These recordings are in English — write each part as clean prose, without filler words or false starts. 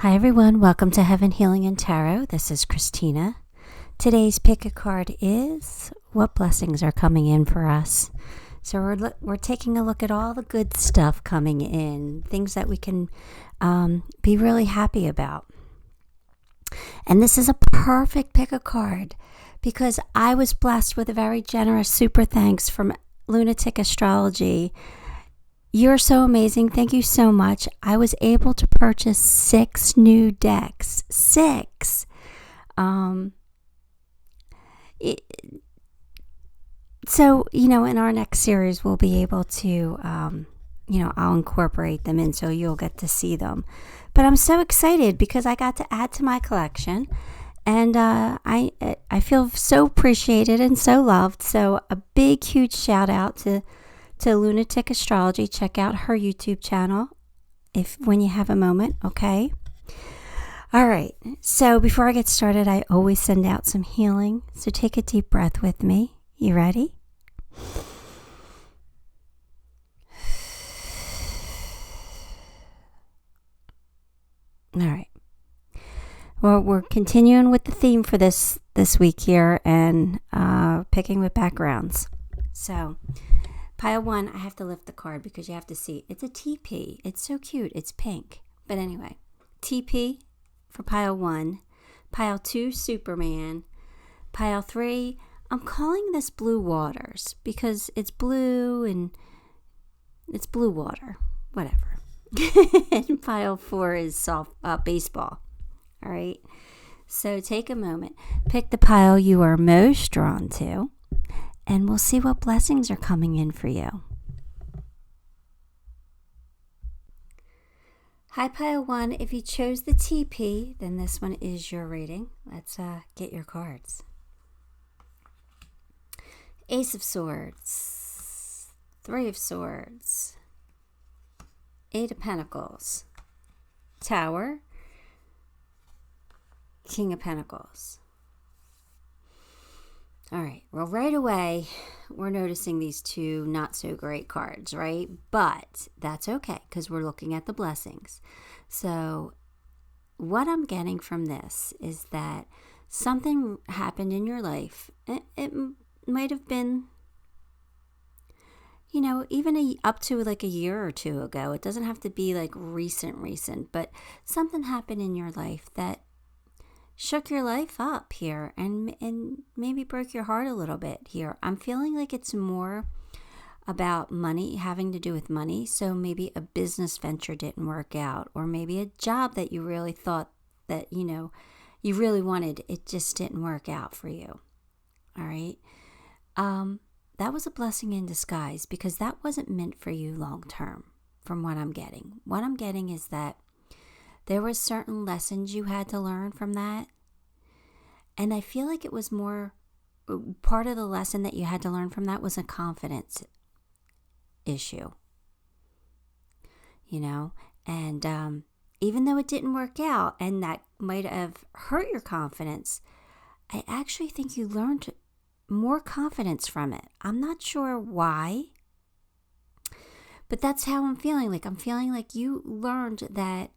Hi everyone, welcome to Heaven Healing and Tarot. This is Christina. Today's pick a card is what blessings are coming in for us. So we're taking a look at all the good stuff coming in, things that we can be really happy about. And this is a perfect pick a card because I was blessed with a very generous super thanks from Lunatic Astrology. You're so amazing. Thank you so much. I was able to purchase 6 new decks. 6. So, in our next series, we'll be able to, I'll incorporate them in so you'll get to see them. But I'm so excited because I got to add to my collection. And I feel so appreciated and so loved. So a big, huge shout out to Lunatic Astrology. Check out her YouTube channel when you have a moment, okay? All right, so before I get started, I always send out some healing. So take a deep breath with me. You ready? All right. Well, we're continuing with the theme for this week here and picking with backgrounds. So Pile 1, I have to lift the card because you have to see. It's a Teepee. It's so cute. It's pink. But anyway, Teepee for Pile 1. Pile 2, Superman. Pile 3, I'm calling this Blue Waters because it's blue and it's blue water. Whatever. And Pile 4 is soft baseball. All right. So take a moment. Pick the pile you are most drawn to. And we'll see what blessings are coming in for you. Hi, Pile 1. If you chose the Teepee, then this one is your reading. Let's get your cards. Ace of Swords. 3 of Swords. 8 of Pentacles. Tower. King of Pentacles. All right, well, right away, we're noticing these 2 not so great cards, right? But that's okay because we're looking at the blessings. So what I'm getting from this is that something happened in your life. It might have been, even up to like a year or 2 ago. It doesn't have to be like recent, but something happened in your life that shook your life up here and maybe broke your heart a little bit here. I'm feeling like it's more about money, having to do with money. So maybe a business venture didn't work out, or maybe a job that you really thought that, you really wanted, it just didn't work out for you. All right. That was a blessing in disguise because that wasn't meant for you long term from what I'm getting. What I'm getting is that there were certain lessons you had to learn from that. And I feel like it was more, part of the lesson that you had to learn from that was a confidence issue. And even though it didn't work out and that might have hurt your confidence, I actually think you learned more confidence from it. I'm not sure why, but that's how I'm feeling. I'm feeling like you learned that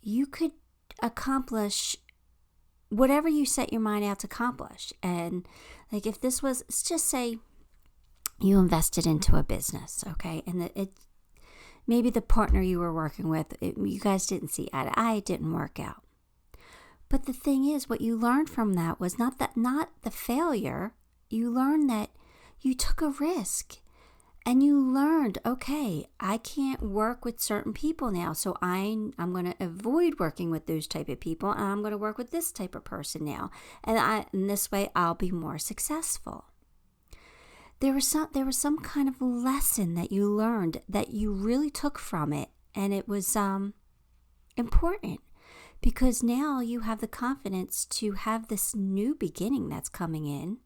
you could accomplish whatever you set your mind out to accomplish. And if this was, let's just say you invested into a business, okay? And maybe the partner you were working with, you guys didn't see eye to eye, it didn't work out. But the thing is, what you learned from that was not the failure. You learned that you took a risk. And you learned, okay, I can't work with certain people now, so I'm going to avoid working with those type of people, and I'm going to work with this type of person now. And in this way, I'll be more successful. There was some kind of lesson that you learned that you really took from it, and it was important because now you have the confidence to have this new beginning that's coming in.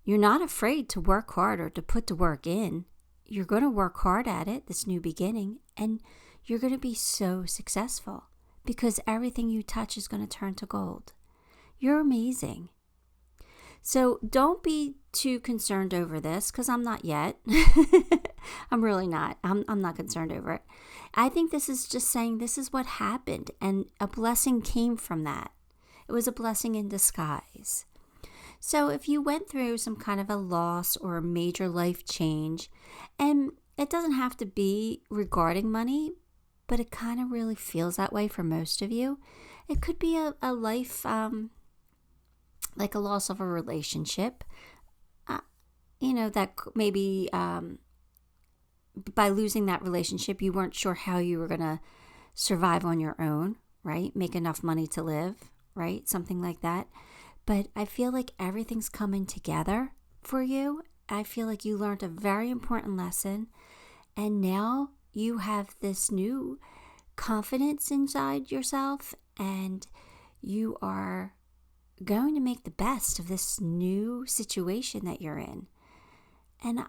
You're not afraid to work hard or to put the work in. You're going to work hard at it, this new beginning, and you're going to be so successful because everything you touch is going to turn to gold. You're amazing. So don't be too concerned over this, because I'm not yet. I'm really not. I'm not concerned over it. I think this is just saying this is what happened, and a blessing came from that. It was a blessing in disguise. So if you went through some kind of a loss or a major life change, and it doesn't have to be regarding money, but it kind of really feels that way for most of you. It could be a life, like a loss of a relationship, that maybe by losing that relationship, you weren't sure how you were going to survive on your own, right? Make enough money to live, right? Something like that. But I feel like everything's coming together for you. I feel like you learned a very important lesson, and now you have this new confidence inside yourself, and you are going to make the best of this new situation that you're in. And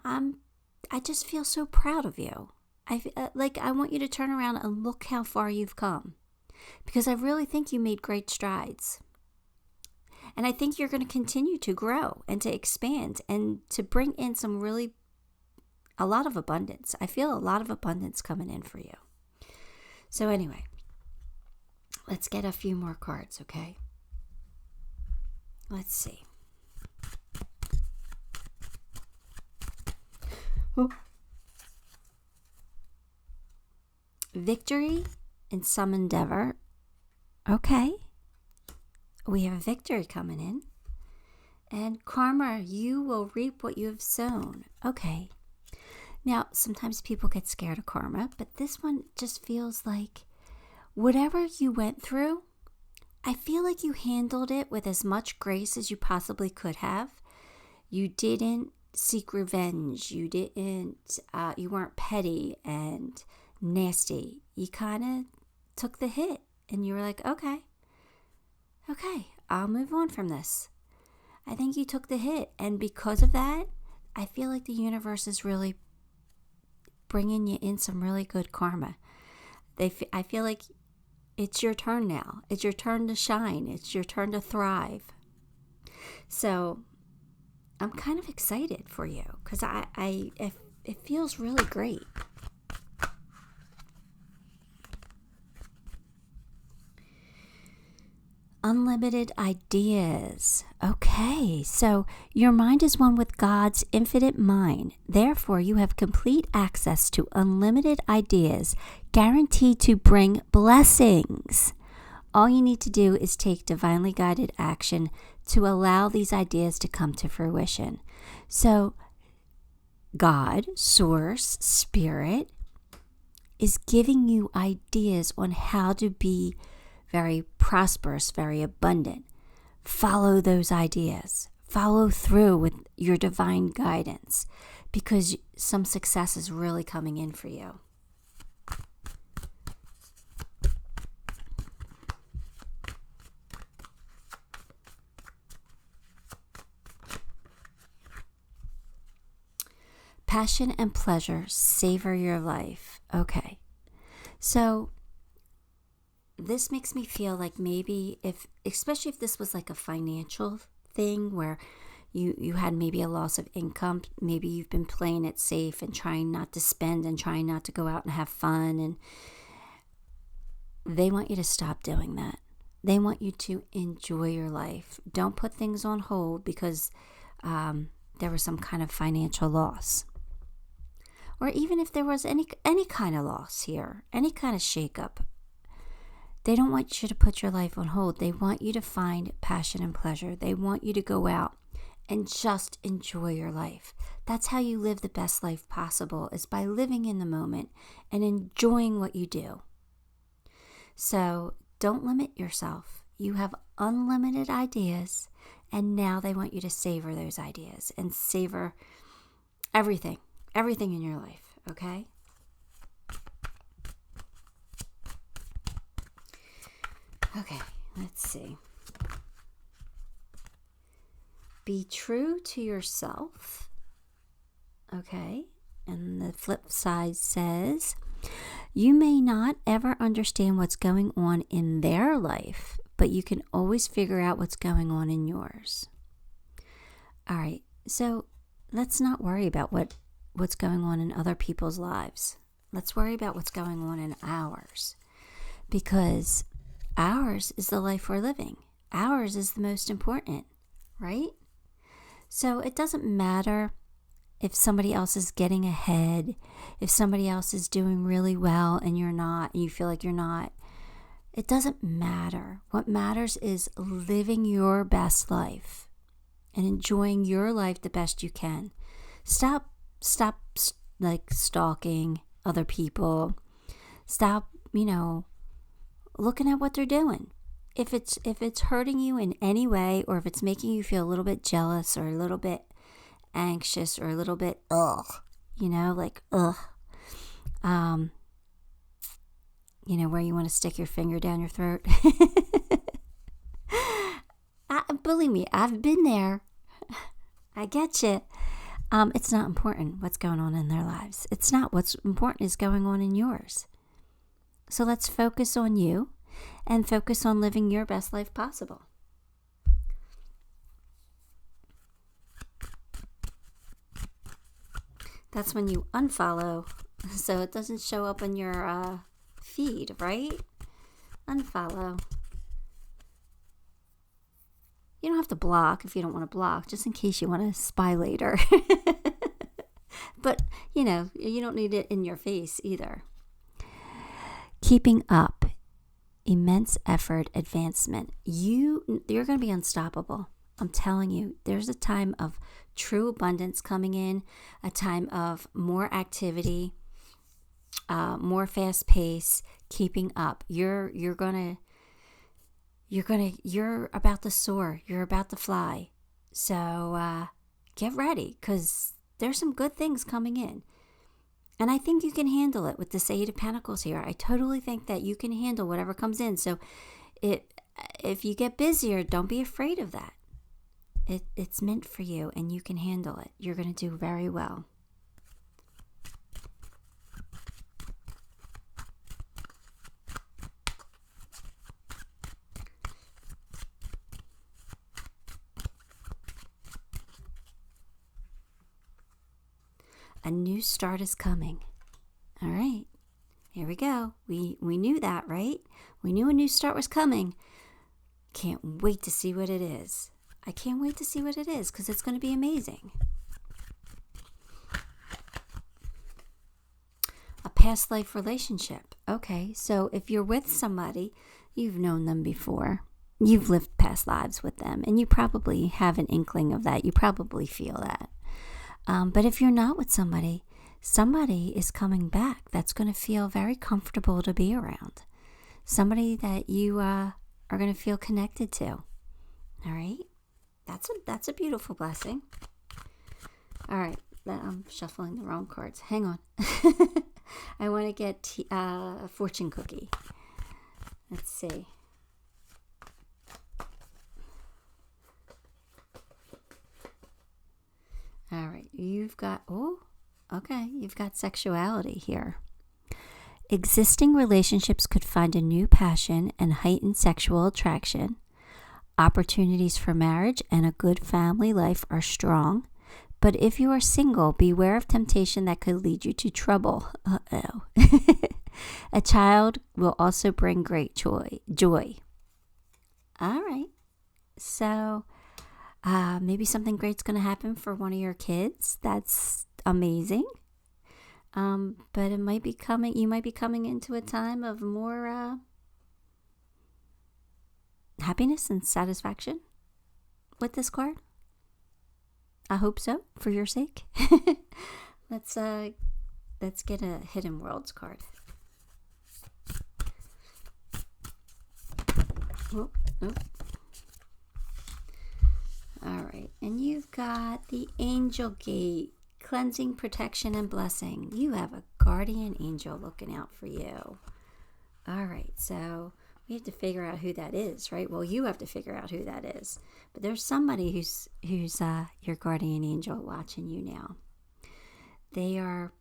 I just feel so proud of you. I want you to turn around and look how far you've come, because I really think you made great strides. And I think you're going to continue to grow and to expand and to bring in a lot of abundance. I feel a lot of abundance coming in for you. So anyway, let's get a few more cards, okay? Let's see. Oh. Victory in some endeavor. Okay. We have a victory coming in. And karma, you will reap what you have sown. Okay. Now, sometimes people get scared of karma, but this one just feels like whatever you went through, I feel like you handled it with as much grace as you possibly could have. You didn't seek revenge. You weren't petty and nasty. You kind of took the hit and you were like, okay, I'll move on from this. I think you took the hit. And because of that, I feel like the universe is really bringing you in some really good karma. I feel like it's your turn now. It's your turn to shine. It's your turn to thrive. So I'm kind of excited for you because it feels really great. Unlimited ideas. Okay, so your mind is one with God's infinite mind. Therefore, you have complete access to unlimited ideas, guaranteed to bring blessings. All you need to do is take divinely guided action to allow these ideas to come to fruition. So, God, Source, Spirit, is giving you ideas on how to be very prosperous, very abundant. Follow those ideas. Follow through with your divine guidance because some success is really coming in for you. Passion and pleasure, savor your life. Okay, so this makes me feel like maybe especially if this was like a financial thing where you had maybe a loss of income, maybe you've been playing it safe and trying not to spend and trying not to go out and have fun, and they want you to stop doing that. They want you to enjoy your life. Don't put things on hold because there was some kind of financial loss. Or even if there was any kind of loss here, any kind of shakeup, they don't want you to put your life on hold. They want you to find passion and pleasure. They want you to go out and just enjoy your life. That's how you live the best life possible, is by living in the moment and enjoying what you do. So don't limit yourself. You have unlimited ideas, and now they want you to savor those ideas and savor everything in your life, okay? Okay, let's see. Be true to yourself. Okay, and the flip side says, you may not ever understand what's going on in their life, but you can always figure out what's going on in yours. All right. So let's not worry about what's going on in other people's lives. Let's worry about what's going on in ours. Because ours is the life we're living. Ours is the most important, right? So it doesn't matter if somebody else is getting ahead, if somebody else is doing really well and you're not, and you feel like you're not. It doesn't matter. What matters is living your best life and enjoying your life the best you can. Stop like stalking other people. Stop, looking at what they're doing. If it's hurting you in any way, or if it's making you feel a little bit jealous or a little bit anxious or a little bit where you want to stick your finger down your throat. Believe me, I've been there. I get you. It's not important what's going on in their lives. It's not. What's important is going on in yours. So let's focus on you and focus on living your best life possible. That's when you unfollow, so it doesn't show up on your feed, right? Unfollow. You don't have to block if you don't want to block, just in case you want to spy later. But, you don't need it in your face either. Keeping up, immense effort, advancement. You're going to be unstoppable. I'm telling you, there's a time of true abundance coming in, a time of more activity, more fast pace, keeping up. You're about to soar. You're about to fly. So get ready, because there's some good things coming in. And I think you can handle it with this Eight of Pentacles here. I totally think that you can handle whatever comes in. So if you get busier, don't be afraid of that. It's meant for you, and you can handle it. You're going to do very well. A new start is coming. All right, here we go. We knew that, right? We knew a new start was coming. Can't wait to see what it is. I can't wait to see what it is, because it's going to be amazing. A past life relationship. Okay, so if you're with somebody, you've known them before. You've lived past lives with them, and you probably have an inkling of that. You probably feel that. But if you're not with somebody is coming back that's going to feel very comfortable to be around. Somebody that you are going to feel connected to. All right? That's a beautiful blessing. All right. I'm shuffling the wrong cards. Hang on. I want to get a fortune cookie. Let's see. All right, you've got sexuality here. Existing relationships could find a new passion and heightened sexual attraction. Opportunities for marriage and a good family life are strong. But if you are single, beware of temptation that could lead you to trouble. Uh-oh. A child will also bring great joy. All right, so maybe something great's going to happen for one of your kids. That's amazing. But you might be coming into a time of more happiness and satisfaction with this card. I hope so, for your sake. Let's get a Hidden Worlds card. Oh. All right, and you've got the Angel Gate, cleansing, protection, and blessing. You have a guardian angel looking out for you. All right, so we have to figure out who that is, right? Well, you have to figure out who that is. But there's somebody who's your guardian angel watching you now. They are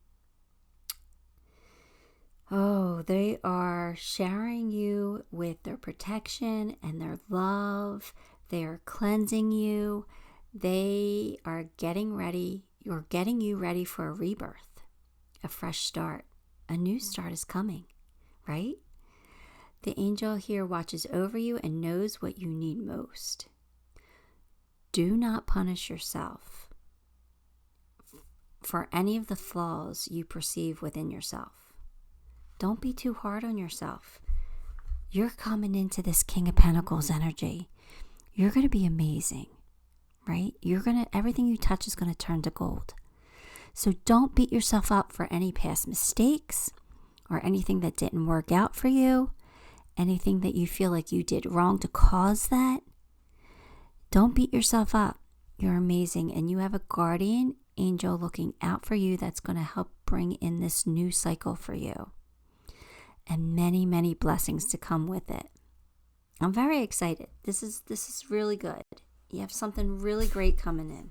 showering you with their protection and their love. They are cleansing you. They are getting ready, or getting you ready for a rebirth, a fresh start. A new start is coming, right? The angel here watches over you and knows what you need most. Do not punish yourself for any of the flaws you perceive within yourself. Don't be too hard on yourself. You're coming into this King of Pentacles energy. You're going to be amazing, right? Everything you touch is going to turn to gold. So don't beat yourself up for any past mistakes or anything that didn't work out for you, anything that you feel like you did wrong to cause that. Don't beat yourself up. You're amazing, and you have a guardian angel looking out for you that's going to help bring in this new cycle for you, and many, many blessings to come with it. I'm very excited. This is really good. You have something really great coming in.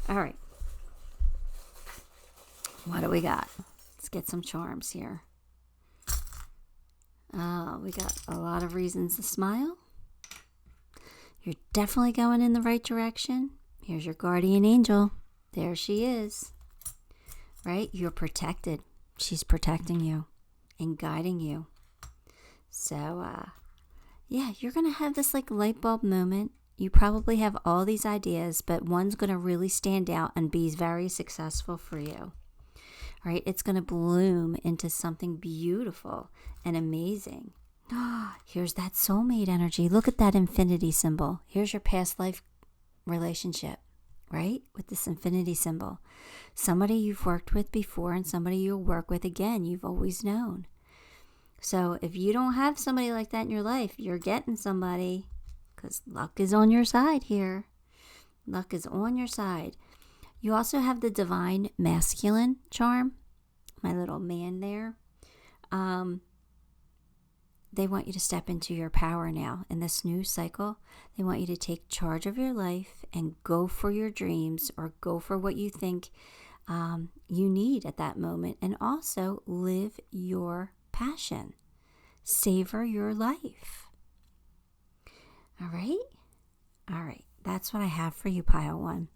All right. What do we got? Let's get some charms here. We got a lot of reasons to smile. You're definitely going in the right direction. Here's your guardian angel. There she is. Right? You're protected. She's protecting you and guiding you. So, yeah, you're going to have this like light bulb moment. You probably have all these ideas, but one's going to really stand out and be very successful for you. Right? It's going to bloom into something beautiful and amazing. Here's that soulmate energy. Look at that infinity symbol. Here's your past life relationship, right? With this infinity symbol. Somebody you've worked with before and somebody you'll work with again. You've always known. So if you don't have somebody like that in your life, you're getting somebody, because luck is on your side here. Luck is on your side. You also have the divine masculine charm. My little man there. They want you to step into your power now in this new cycle. They want you to take charge of your life and go for your dreams, or go for what you think you need at that moment, and also live your passion. Savor your life. All right? All right. That's what I have for you, Pile 1.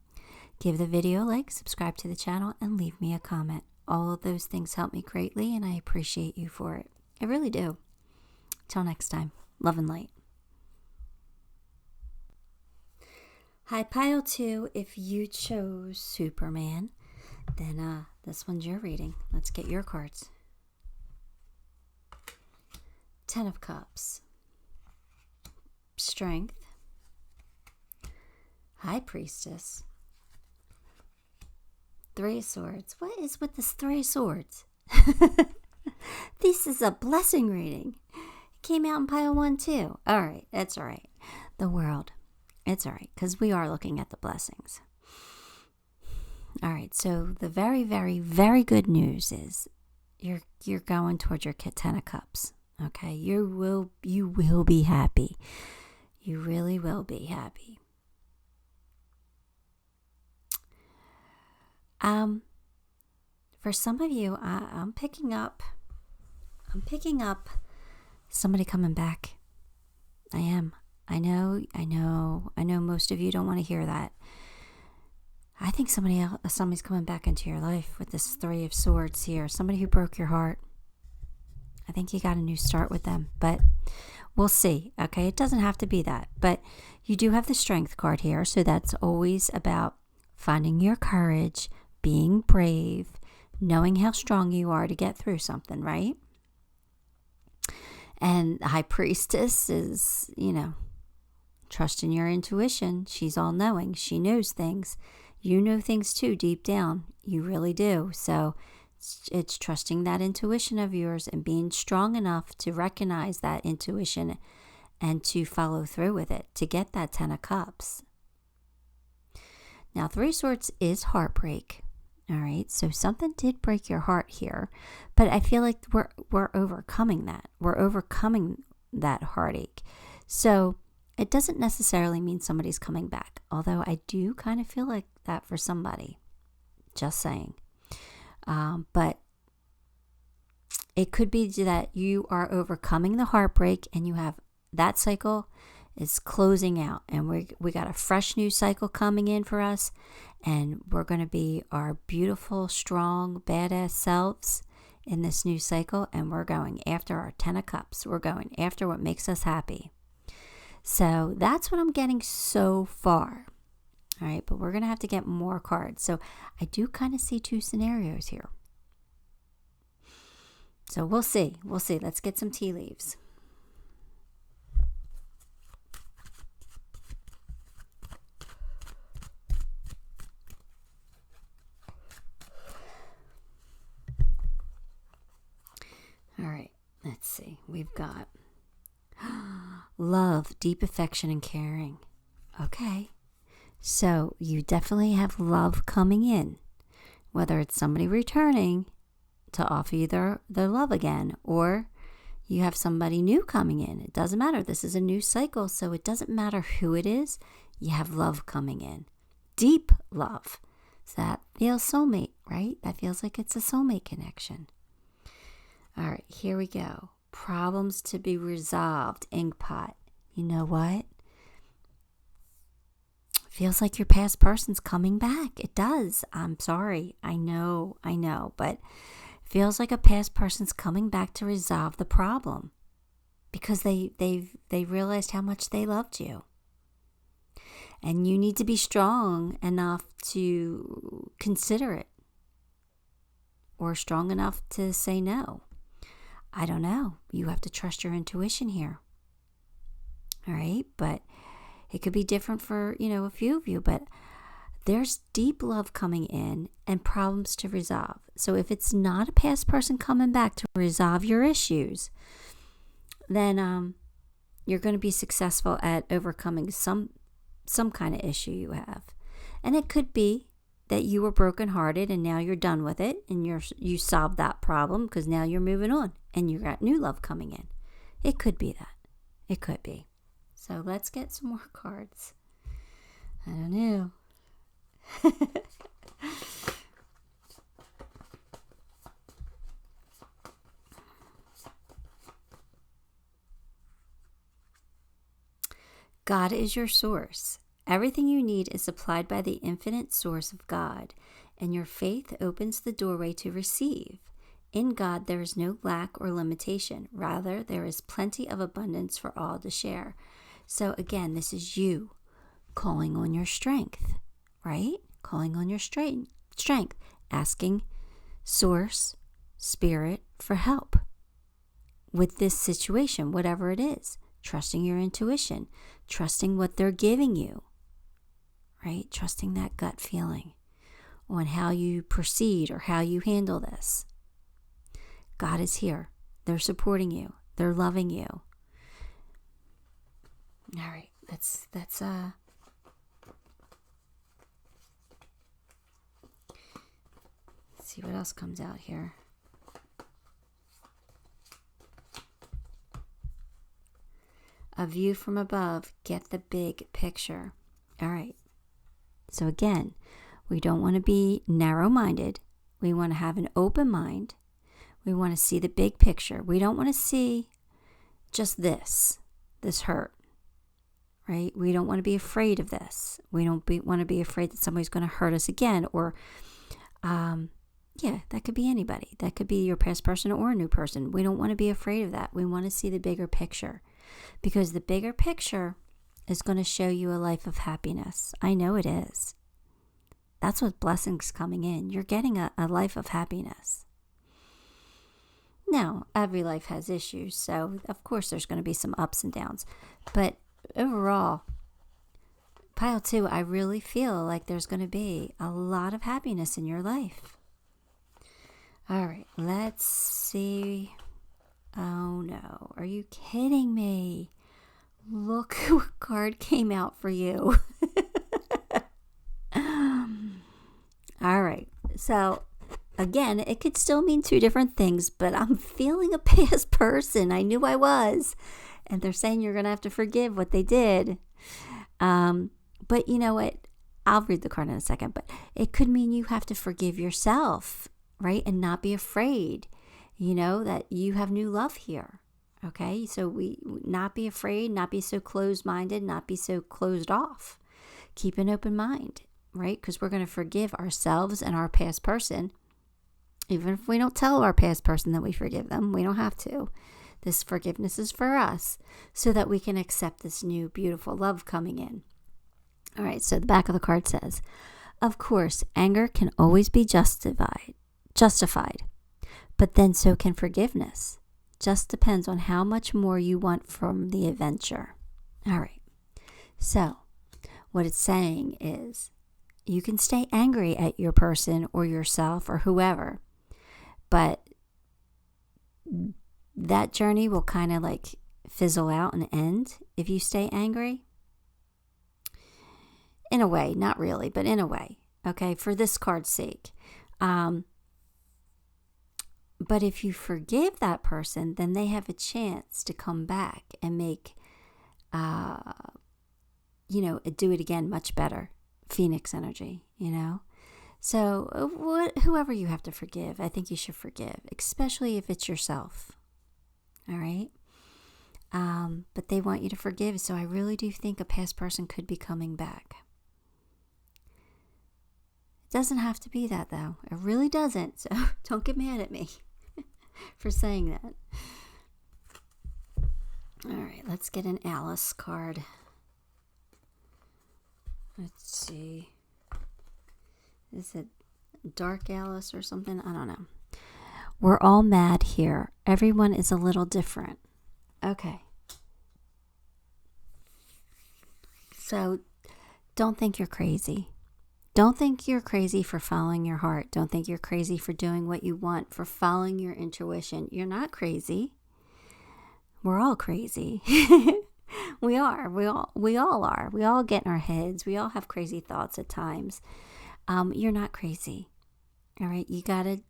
Give the video a like, subscribe to the channel, and leave me a comment. All of those things help me greatly, and I appreciate you for it. I really do. Till next time, love and light. Hi, Pile 2. If you chose Superman, then this one's your reading. Let's get your cards. 10 of Cups. Strength. High Priestess. 3 of Swords. What is with this 3 of Swords? This is a blessing reading. Came out in Pile 1 too. All right, that's all right. The world, it's all right, because we are looking at the blessings. All right, so the very, very, very good news is you're going towards your 10 of Cups. Okay, you will be happy. You really will be happy. For some of you, I'm picking up somebody coming back. I am. I know most of you don't want to hear that. I think somebody's coming back into your life with this 3 of Swords here. Somebody who broke your heart. I think you got a new start with them, but we'll see. Okay, it doesn't have to be that, but you do have the Strength card here, so that's always about finding your courage, being brave, knowing how strong you are to get through something, right? And the High Priestess is, trust in your intuition. She's all-knowing. She knows things. You know things too, deep down. You really do. So it's trusting that intuition of yours and being strong enough to recognize that intuition and to follow through with it to get that 10 of Cups. Now, 3 of Swords is heartbreak. All right, so something did break your heart here, but I feel like we're overcoming that. We're overcoming that heartache. So it doesn't necessarily mean somebody's coming back, although I do kind of feel like that for somebody. Just saying. But it could be that you are overcoming the heartbreak and you have that cycle is closing out, and we got a fresh new cycle coming in for us, and we're going to be our beautiful, strong, badass selves in this new cycle, and we're going after our 10 of Cups. We're going after what makes us happy. So that's what I'm getting so far. All right, but we're going to have to get more cards. So I do kind of see two scenarios here. So we'll see. We'll see. Let's get some tea leaves. All right, let's see. We've got love, deep affection, and caring. Okay, so you definitely have love coming in, whether it's somebody returning to offer you their love again, or you have somebody new coming in. It doesn't matter. This is a new cycle, so it doesn't matter who it is. You have love coming in. Deep love. So that feels soulmate, right? That feels like it's a soulmate connection. All right, here we go. Problems to be resolved, Inkpot. You know what? Feels like your past person's coming back. It does. I'm sorry. I know. But feels like a past person's coming back to resolve the problem because they realized how much they loved you. And you need to be strong enough to consider it, or strong enough to say no. I don't know. You have to trust your intuition here. All right. But it could be different for, a few of you, but there's deep love coming in and problems to resolve. So if it's not a past person coming back to resolve your issues, then you're going to be successful at overcoming some kind of issue you have. And it could be that you were brokenhearted and now you're done with it and you solved that problem because now you're moving on and you got new love coming in. It could be that. It could be. So let's get some more cards. I don't know. God is your source. Everything you need is supplied by the infinite source of God, and your faith opens the doorway to receive. In God, there is no lack or limitation. Rather, there is plenty of abundance for all to share. So again, this is you calling on your strength, right? Calling on your strength, asking source, spirit for help with this situation, whatever it is. Trusting your intuition, trusting what they're giving you, right? Trusting that gut feeling on how you proceed or how you handle this. God is here. They're supporting you. They're loving you. All right, let's see what else comes out here. A view from above, get the big picture. All right. So again, we don't want to be narrow-minded. We want to have an open mind. We want to see the big picture. We don't want to see just this hurt, right? We don't want to be afraid of this. We don't want to be afraid that somebody's going to hurt us again, or, that could be anybody. That could be your past person or a new person. We don't want to be afraid of that. We want to see the bigger picture. Because the bigger picture is going to show you a life of happiness. I know it is. That's what blessings coming in. You're getting a life of happiness. Now, every life has issues, so of course there's going to be some ups and downs. But overall, pile 2, I really feel like there's going to be a lot of happiness in your life. All right, let's see. Oh no, are you kidding me? Look what card came out for you. All right, so again, it could still mean two different things, but I'm feeling a past person. I knew I was. And they're saying you're going to have to forgive what they did. But you know what? I'll read the card in a second, but it could mean you have to forgive yourself, right? And not be afraid. That you have new love here. Okay, so we not be afraid, not be so closed-minded, not be so closed off. Keep an open mind, right? Because we're going to forgive ourselves and our past person. Even if we don't tell our past person that we forgive them, we don't have to. This forgiveness is for us so that we can accept this new beautiful love coming in. All right, so the back of the card says, of course, anger can always be justified, but then so can forgiveness. Just depends on how much more you want from the adventure. All right, so what it's saying is you can stay angry at your person or yourself or whoever, but that journey will kind of like fizzle out and end if you stay angry. In a way, not really, but in a way, okay, for this card's sake. But if you forgive that person, then they have a chance to come back and make, do it again much better. Phoenix energy, So whoever you have to forgive, I think you should forgive, especially if it's yourself. All right? But they want you to forgive, so I really do think a past person could be coming back. It doesn't have to be that, though. It really doesn't, so don't get mad at me for saying that. All right, let's get an Alice card. Let's see. Is it Dark Alice or something? I don't know. We're all mad here. Everyone is a little different. Okay. So don't think you're crazy. Don't think you're crazy for following your heart. Don't think you're crazy for doing what you want, for following your intuition. You're not crazy. We're all crazy. We are. We all are. We all get in our heads. We all have crazy thoughts at times. You're not crazy. All right. You gotta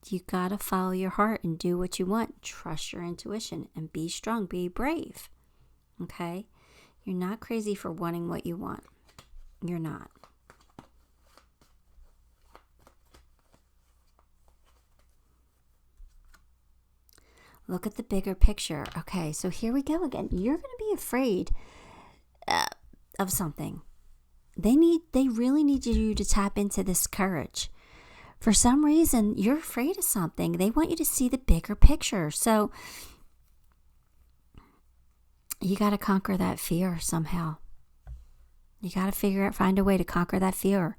follow your heart and do what you want. Trust your intuition and be strong. Be brave. Okay. You're not crazy for wanting what you want. You're not. Look at the bigger picture. Okay, so here we go again. You're going to be afraid of something. They really need you to tap into this courage. For some reason, you're afraid of something. They want you to see the bigger picture. So you got to conquer that fear somehow. You got to find a way to conquer that fear,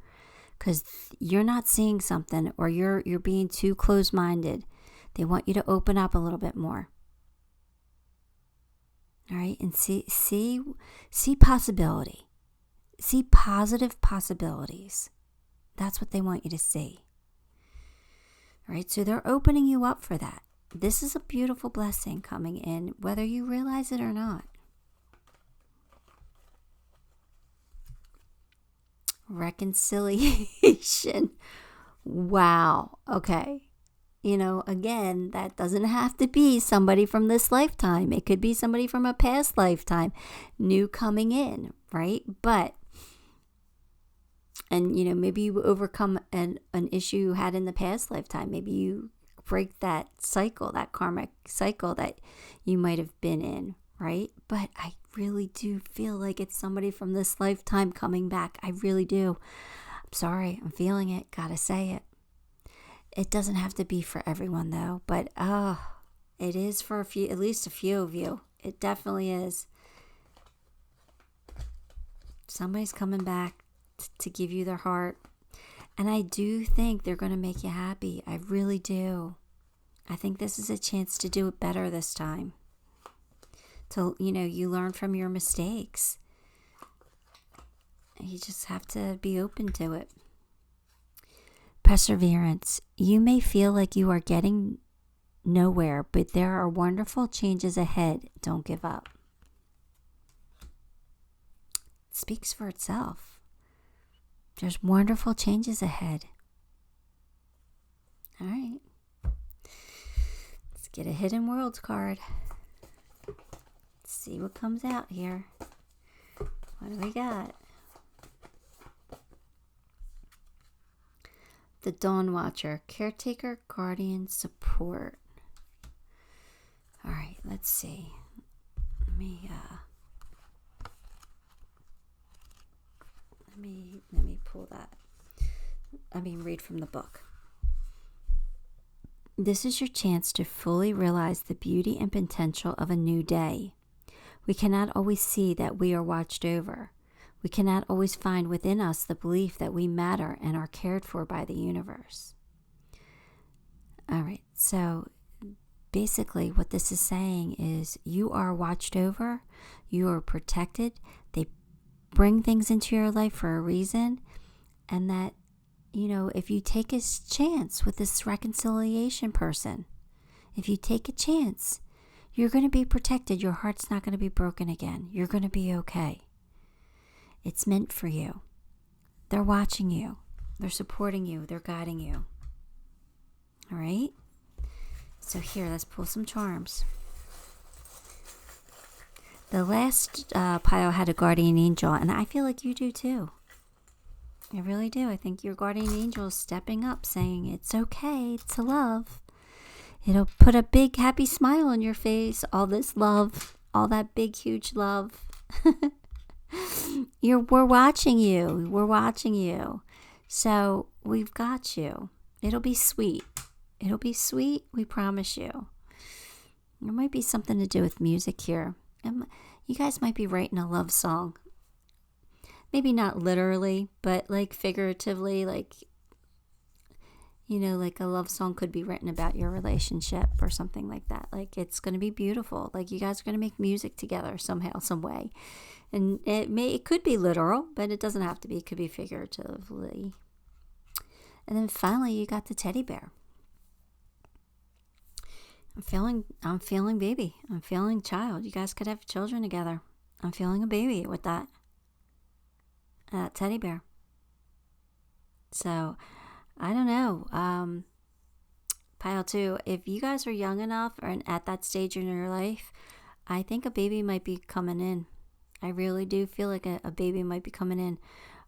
because you're not seeing something, or you're being too closed-minded. They want you to open up a little bit more. All right, and see possibility. See positive possibilities. That's what they want you to see. All right, so they're opening you up for that. This is a beautiful blessing coming in, whether you realize it or not. Reconciliation. Wow. Okay. Again, that doesn't have to be somebody from this lifetime. It could be somebody from a past lifetime, new coming in, right? Maybe you overcome an issue you had in the past lifetime. Maybe you break that cycle, that karmic cycle that you might have been in, right? But I really do feel like it's somebody from this lifetime coming back. I really do. I'm sorry. I'm feeling it. Gotta say it. It doesn't have to be for everyone, though, but it is for at least a few of you. It definitely is. Somebody's coming back to give you their heart, and I do think they're going to make you happy. I really do. I think this is a chance to do it better this time. You learn from your mistakes. You just have to be open to it. Perseverance. You may feel like you are getting nowhere, but there are wonderful changes ahead. Don't give up. It speaks for itself. There's wonderful changes ahead. All right. Let's get a Hidden Worlds card. Let's see what comes out here. What do we got? The Dawn Watcher, caretaker, guardian, support. All right, let's see. Let me pull that. Read from the book. This is your chance to fully realize the beauty and potential of a new day. We cannot always see that we are watched over. We cannot always find within us the belief that we matter and are cared for by the universe. All right, so basically what this is saying is you are watched over, you are protected, they bring things into your life for a reason, and that, if you take a chance with this reconciliation person, if you take a chance, you're going to be protected. Your heart's not going to be broken again. You're going to be okay. It's meant for you. They're watching you. They're supporting you. They're guiding you. All right? So here, let's pull some charms. The last pile had a guardian angel, and I feel like you do too. I really do. I think your guardian angel is stepping up, saying it's okay to love. It'll put a big happy smile on your face. All this love, all that big huge love. We're watching you. We're watching you. So we've got you. It'll be sweet. It'll be sweet. We promise you. There might be something to do with music here. You guys might be writing a love song. Maybe not literally, but like figuratively, like a love song could be written about your relationship or something like that. Like, it's going to be beautiful. Like, you guys are going to make music together somehow, some way. And it could be literal, but it doesn't have to be. It could be figuratively. And then finally, you got the teddy bear. I'm feeling baby. I'm feeling child. You guys could have children together. I'm feeling a baby with that teddy bear. So, I don't know. Pile 2, if you guys are young enough or at that stage in your life, I think a baby might be coming in. I really do feel like a baby might be coming in.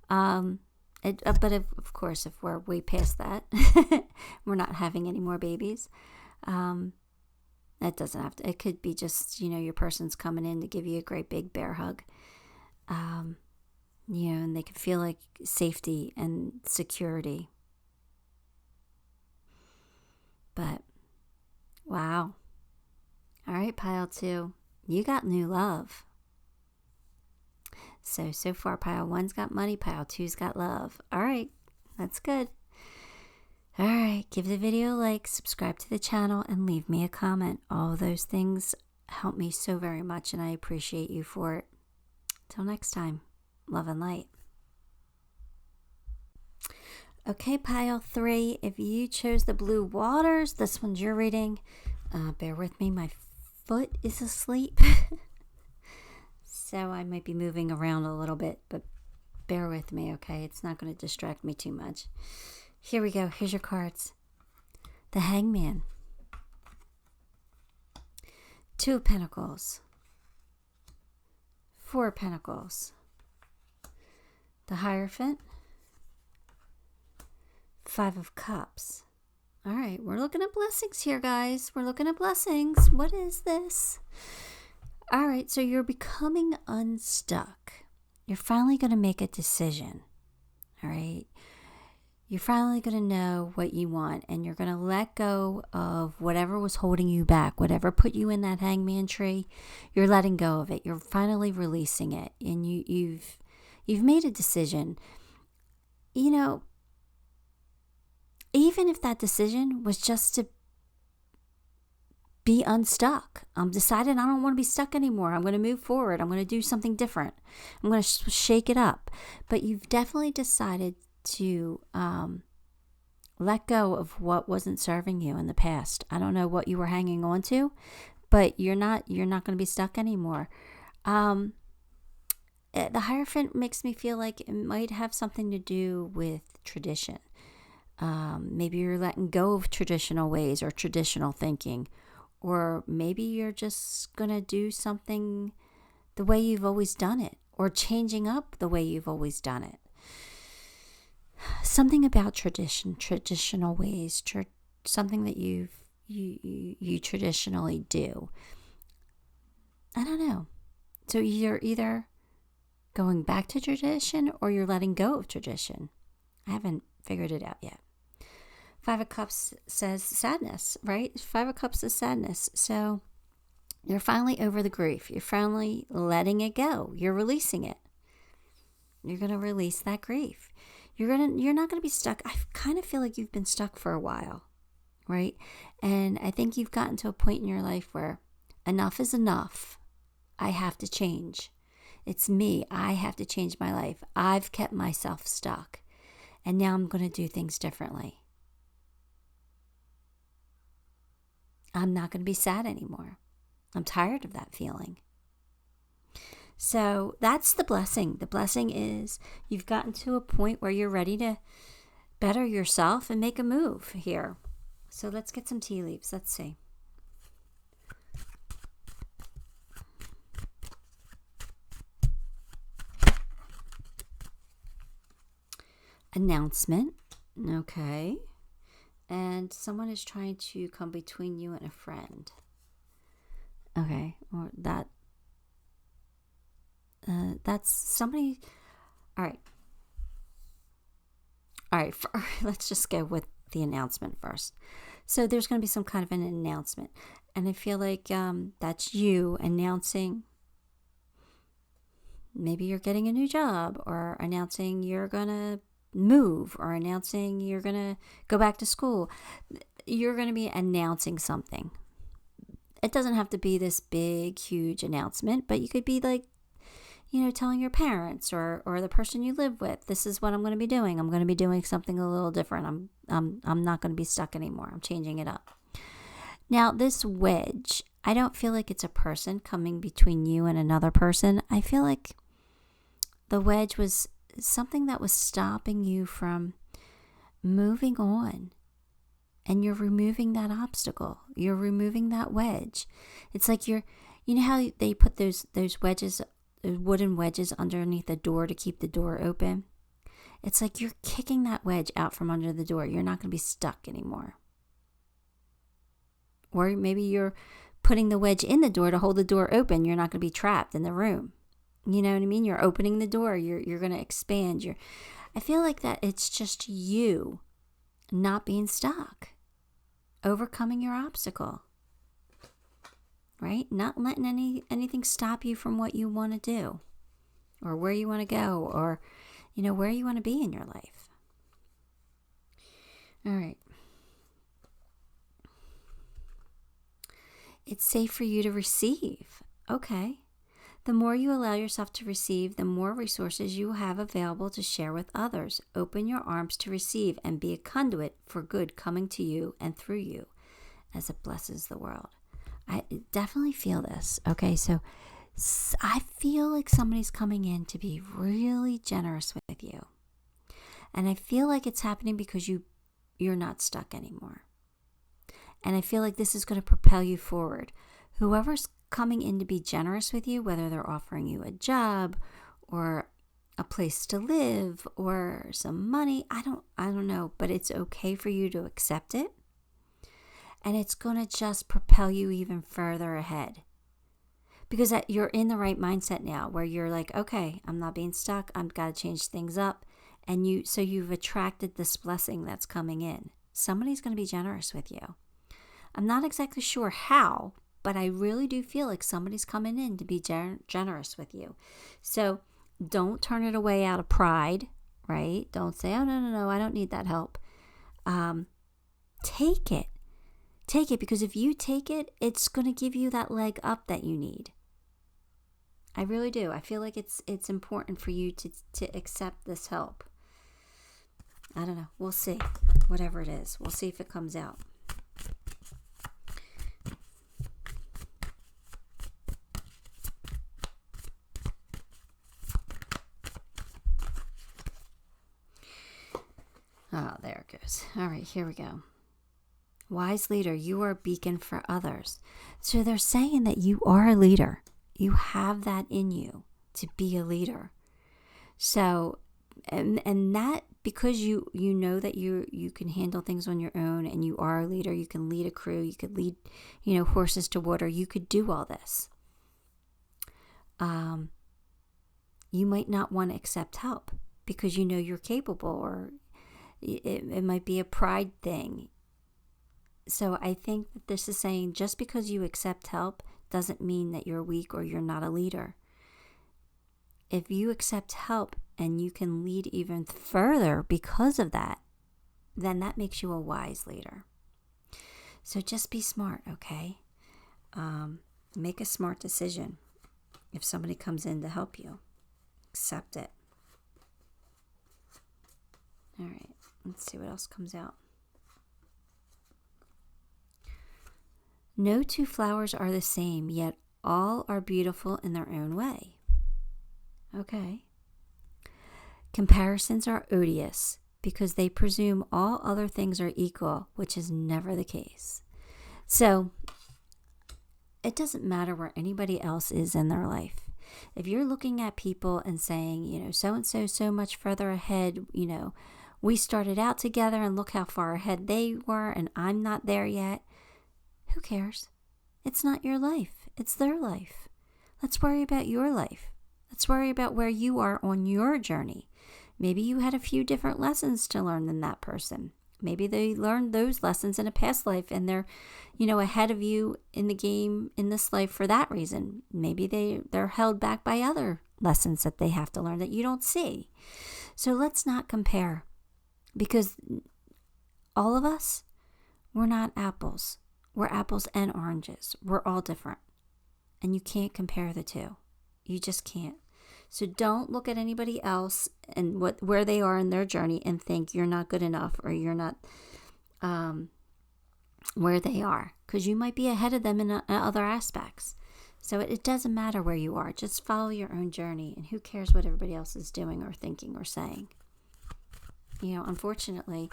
But of course, if we're way past that, we're not having any more babies. That doesn't have to. It could be just, your person's coming in to give you a great big bear hug. And they can feel like safety and security. But, wow. All right, pile 2. You got new love. So far, pile 1's got money, pile 2's got love. All right, that's good. All right, give the video a like, subscribe to the channel, and leave me a comment. All those things help me so very much, and I appreciate you for it. Till next time, love and light. Okay, pile 3, if you chose the blue waters, this one's your reading. Bear with me, my foot is asleep. So I might be moving around a little bit, but bear with me, okay? It's not going to distract me too much. Here we go. Here's your cards. The Hangman. 2 of Pentacles. 4 of Pentacles. The Hierophant. 5 of Cups. All right, we're looking at blessings here, guys. We're looking at blessings. What is this? All right, so you're becoming unstuck. You're finally going to make a decision. All right? You're finally going to know what you want, and you're going to let go of whatever was holding you back, whatever put you in that hangman tree. You're letting go of it. You're finally releasing it, and you've made a decision. Even if that decision was just to be unstuck. I'm decided I don't want to be stuck anymore. I'm going to move forward. I'm going to do something different. I'm going to shake it up. But you've definitely decided to let go of what wasn't serving you in the past. I don't know what you were hanging on to, but you're not going to be stuck anymore. The Hierophant makes me feel like it might have something to do with tradition. Maybe you're letting go of traditional ways or traditional thinking, or maybe you're just going to do something the way you've always done it, or changing up the way you've always done it. Something about tradition, traditional ways, something that you traditionally do. I don't know. So you're either going back to tradition or you're letting go of tradition. I haven't figured it out yet. Five of Cups says sadness, right? Five of Cups is sadness. So you're finally over the grief. You're finally letting it go. You're releasing it. You're going to release that grief. You're not going to be stuck. I kind of feel like you've been stuck for a while, right? And I think you've gotten to a point in your life where enough is enough. I have to change. It's me. I have to change my life. I've kept myself stuck. And now I'm going to do things differently. I'm not going to be sad anymore. I'm tired of that feeling. So that's the blessing. The blessing is you've gotten to a point where you're ready to better yourself and make a move here. So let's get some tea leaves. Let's see. Announcement. Okay. And someone is trying to come between you and a friend. Okay. Or that's somebody. All right. Let's just go with the announcement first. So there's going to be some kind of an announcement. And I feel like that's you announcing maybe you're getting a new job, or announcing you're going to move, or announcing you're going to go back to school. You're going to be announcing something. It doesn't have to be this big, huge announcement, but you could be like, telling your parents or the person you live with, this is what I'm going to be doing. I'm going to be doing something a little different. I'm not going to be stuck anymore. I'm changing it up. Now, this wedge, I don't feel like it's a person coming between you and another person. I feel like the wedge was something that was stopping you from moving on. And you're removing that obstacle. You're removing that wedge. It's like you know how they put those wedges, wooden wedges underneath the door to keep the door open? It's like you're kicking that wedge out from under the door. You're not going to be stuck anymore. Or maybe you're putting the wedge in the door to hold the door open. You're not going to be trapped in the room. You know what I mean? You're opening the door. You're going to expand. I feel like that it's just you not being stuck. Overcoming your obstacle. Right? Not letting anything stop you from what you want to do, or where you want to go, or where you want to be in your life. All right. It's safe for you to receive. Okay. The more you allow yourself to receive, the more resources you will have available to share with others. Open your arms to receive and be a conduit for good coming to you and through you as it blesses the world. I definitely feel this. Okay, so I feel like somebody's coming in to be really generous with you. And I feel like it's happening because you're not stuck anymore. And I feel like this is going to propel you forward. Whoever's coming in to be generous with you, whether they're offering you a job or a place to live or some money, I don't know, but it's okay for you to accept it. And it's going to just propel you even further ahead. Because you're in the right mindset now where you're like, okay, I'm not being stuck. I've got to change things up. And you've attracted this blessing that's coming in. Somebody's going to be generous with you. I'm not exactly sure how, but I really do feel like somebody's coming in to be generous with you. So don't turn it away out of pride, right? Don't say, oh, no, I don't need that help. Take it. Take it, because if you take it, it's going to give you that leg up that you need. I really do. I feel like it's important for you to accept this help. I don't know. We'll see. Whatever it is. We'll see if it comes out. Oh, there it goes. All right, here we go. Wise leader, you are a beacon for others. So they're saying that you are a leader. You have that in you to be a leader. So, and that because you know that you can handle things on your own, and you are a leader. You can lead a crew. You could lead, horses to water. You could do all this. you might not want to accept help because you know you're capable, or it might be a pride thing. So I think that this is saying just because you accept help doesn't mean that you're weak or you're not a leader. If you accept help and you can lead even further because of that, then that makes you a wise leader. So just be smart, okay? Make a smart decision. If somebody comes in to help you, accept it. All right, let's see what else comes out. No two flowers are the same, yet all are beautiful in their own way. Okay. Comparisons are odious because they presume all other things are equal, which is never the case. So it doesn't matter where anybody else is in their life. If you're looking at people and saying, so-and-so so much further ahead, we started out together and look how far ahead they were and I'm not there yet. Who cares? It's not your life. It's their life. Let's worry about your life. Let's worry about where you are on your journey. Maybe you had a few different lessons to learn than that person. Maybe they learned those lessons in a past life and they're, ahead of you in the game in this life for that reason. Maybe they're held back by other lessons that they have to learn that you don't see. So let's not compare, because all of us, we're not apples. We're apples and oranges. We're all different. And you can't compare the two. You just can't. So don't look at anybody else and where they are in their journey and think you're not good enough or you're not where they are, because you might be ahead of them in other aspects. So it doesn't matter where you are. Just follow your own journey, and who cares what everybody else is doing or thinking or saying. Unfortunately,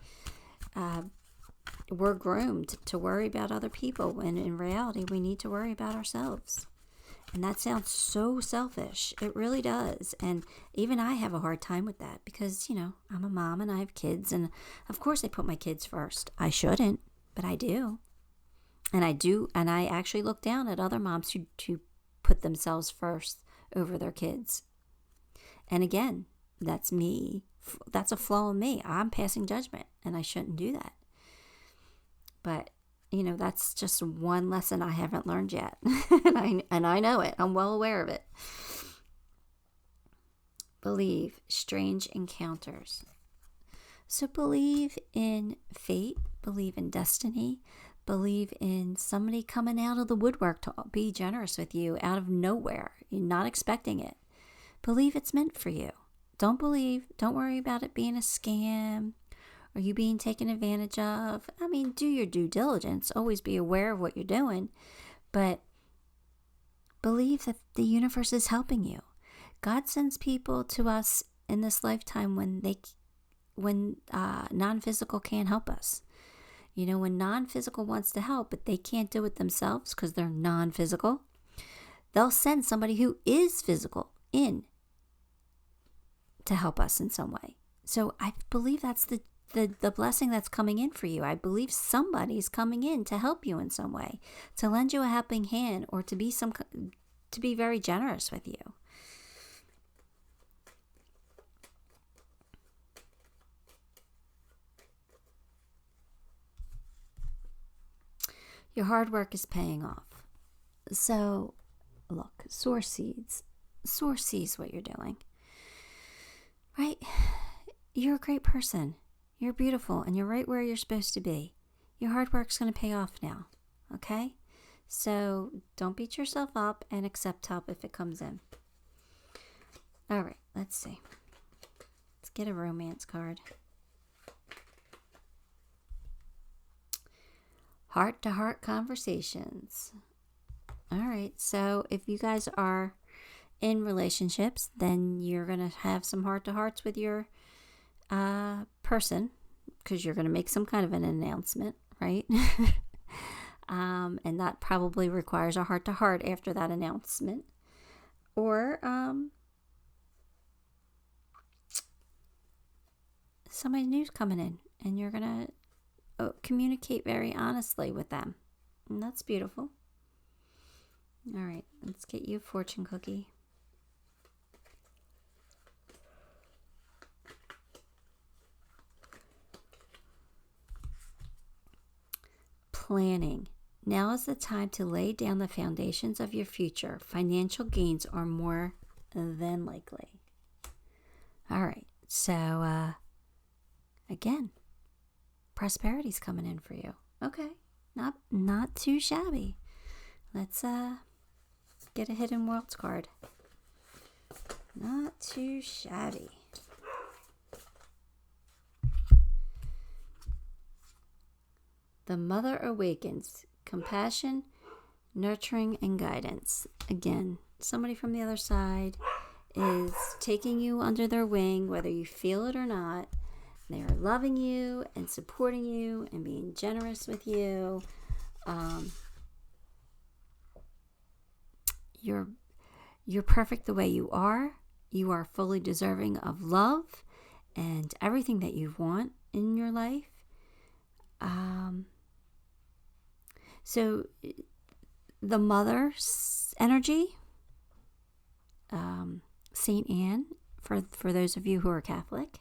we're groomed to worry about other people when in reality we need to worry about ourselves. And that sounds so selfish. It really does. And even I have a hard time with that because, I'm a mom and I have kids. And of course I put my kids first. I shouldn't, but I do. And I do. And I actually look down at other moms who put themselves first over their kids. And again, that's me. That's a flaw in me. I'm passing judgment and I shouldn't do that. But that's just one lesson I haven't learned yet. and I know it. I'm well aware of it. Believe strange encounters. So believe in fate, believe in destiny, believe in somebody coming out of the woodwork to be generous with you out of nowhere. You're not expecting it. Believe it's meant for you. Don't worry about it being a scam. Are you being taken advantage of? Do your due diligence. Always be aware of what you're doing. But believe that the universe is helping you. God sends people to us in this lifetime when non-physical can't help us. When non-physical wants to help, but they can't do it themselves because they're non-physical, they'll send somebody who is physical in to help us in some way. So I believe that's the blessing that's coming in for you. I believe somebody's coming in to help you in some way, to lend you a helping hand, or to be very generous with you. Your hard work is paying off. So, look, source sees what you're doing. Right? You're a great person. You're beautiful, and you're right where you're supposed to be. Your hard work's going to pay off now, okay? So don't beat yourself up and accept help if it comes in. All right, let's see. Let's get a romance card. Heart-to-heart conversations. All right, so if you guys are in relationships, then you're going to have some heart-to-hearts with your person, because you're going to make some kind of an announcement, right? And that probably requires a heart-to-heart after that announcement. Or somebody new's coming in, and you're going to communicate very honestly with them. And that's beautiful. All right, let's get you a fortune cookie. planning. Now is the time to lay down the foundations of your future. Financial gains are more than likely. All right. So, again, prosperity's coming in for you. Okay. Not too shabby. Let's get a Hidden Worlds card. Not too shabby. The Mother awakens. Compassion, nurturing, and guidance. Again, somebody from the other side is taking you under their wing, whether you feel it or not. They are loving you and supporting you and being generous with you. You're perfect the way you are. You are fully deserving of love and everything that you want in your life. So the Mother's energy, Saint Anne, for those of you who are Catholic,